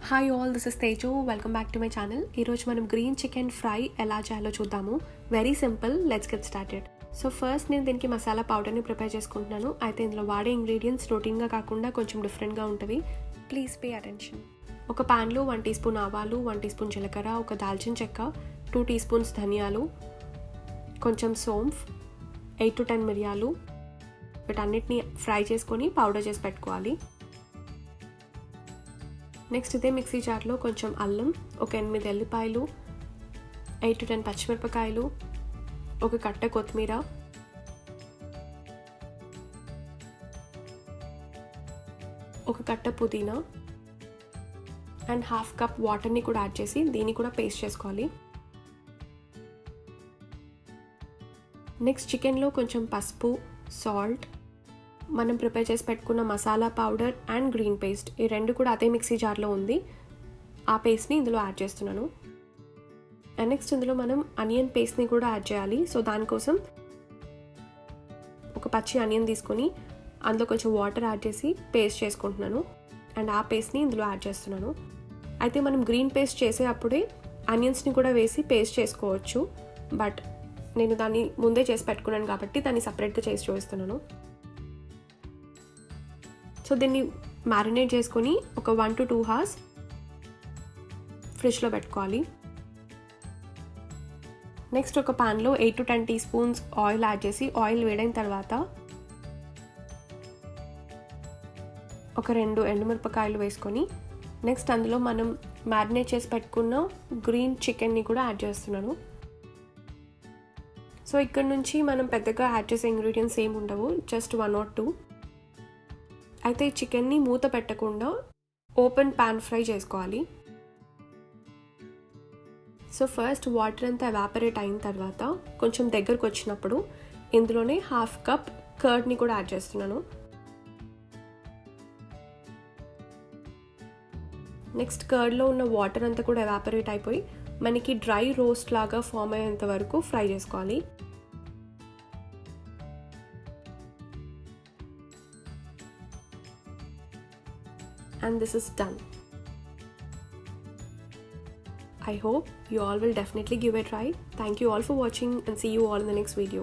Hi all, this is Teju. Welcome back to my channel. ఈరోజు మనం green chicken fry ఎలా చేయాలో చూద్దాము. Very simple, let's get started. So first నేను దీనికి మసాలా పౌడర్ని ప్రిపేర్ చేసుకుంటున్నాను. అయితే ఇందులో వాడే ఇంగ్రీడియంట్స్ రొటీన్గా కాకుండా కొంచెం డిఫరెంట్గా ఉంటుంది. Please pay attention. ఒక ప్యాన్లో 1 టీ స్పూన్ ఆవాలు, 1 టీ స్పూన్ జీలకర్ర, ఒక దాల్చిన చెక్క, 2 టీ స్పూన్స్ ధనియాలు, కొంచెం సోంఫ్, 8 to 10 మిరియాలు, వీటన్నిటిని ఫ్రై చేసుకొని పౌడర్ చేసి పెట్టుకోవాలి. నెక్స్ట్ ఇదే మిక్సీ జార్లో కొంచెం అల్లం, ఒక 8 ఎల్లిపాయలు, 8 to 10 పచ్చిమిరపకాయలు, ఒక కట్ట కొత్తిమీర, ఒక కట్ట పుదీనా అండ్ 1/2 కప్ వాటర్ని కూడా యాడ్ చేసి దీన్ని కూడా పేస్ట్ చేసుకోవాలి. నెక్స్ట్ చికెన్లో కొంచెం పసుపు, సాల్ట్, మనం ప్రిపేర్ చేసి పెట్టుకున్న masala powder and green paste, ఈ రెండు కూడా అదే మిక్సీ జార్లో ఉంది. ఆ పేస్ట్ని ఇందులో యాడ్ చేస్తున్నాను. అండ్ నెక్స్ట్ ఇందులో మనం ఆనియన్ పేస్ట్ని కూడా యాడ్ చేయాలి. సో దానికోసం ఒక పచ్చి ఆనియన్ తీసుకొని అందులో కొంచెం వాటర్ యాడ్ చేసి పేస్ట్ చేసుకుంటున్నాను. అండ్ ఆ పేస్ట్ని ఇందులో యాడ్ చేస్తున్నాను. అయితే మనం గ్రీన్ పేస్ట్ చేసే అప్పుడే ఆనియన్స్ని కూడా వేసి పేస్ట్ చేసుకోవచ్చు, బట్ నేను దాన్ని ముందే చేసి పెట్టుకున్నాను కాబట్టి దాన్ని సపరేట్గా చేసి చూపిస్తున్నాను. సో దీన్ని మ్యారినేట్ చేసుకొని ఒక 1 to 2 hours ఫ్రిడ్జ్లో పెట్టుకోవాలి. నెక్స్ట్ ఒక ప్యాన్లో 8 to 10 teaspoons oil add చేసి ఆయిల్ వేడైన తర్వాత ఒక 2 ఎండుమిరపకాయలు వేసుకొని నెక్స్ట్ అందులో మనం మ్యారినేట్ చేసి పెట్టుకున్న గ్రీన్ చికెన్ని కూడా యాడ్ చేస్తున్నాను. సో ఇక్కడ నుంచి మనం పెద్దగా యాడ్ చేసే ఇంగ్రీడియంట్స్ ఏమి ఉండవు, జస్ట్ 1 or 2. అయితే ఈ చికెన్ని మూత పెట్టకుండా ఓపెన్ ప్యాన్ ఫ్రై చేసుకోవాలి. సో ఫస్ట్ వాటర్ అంతా ఎవాపరేట్ అయిన తర్వాత కొంచెం దగ్గరకు వచ్చినప్పుడు ఇందులోనే 1/2 కప్ కర్డ్ని కూడా యాడ్ చేస్తున్నాను. నెక్స్ట్ కర్డ్లో ఉన్న వాటర్ అంతా కూడా ఎవాపరేట్ అయిపోయి మనకి డ్రై రోస్ట్ లాగా ఫామ్ అయ్యేంత వరకు ఫ్రై చేసుకోవాలి. And this is done. I hope you all will definitely give it a try. Thank you all for watching and see you all in the next video.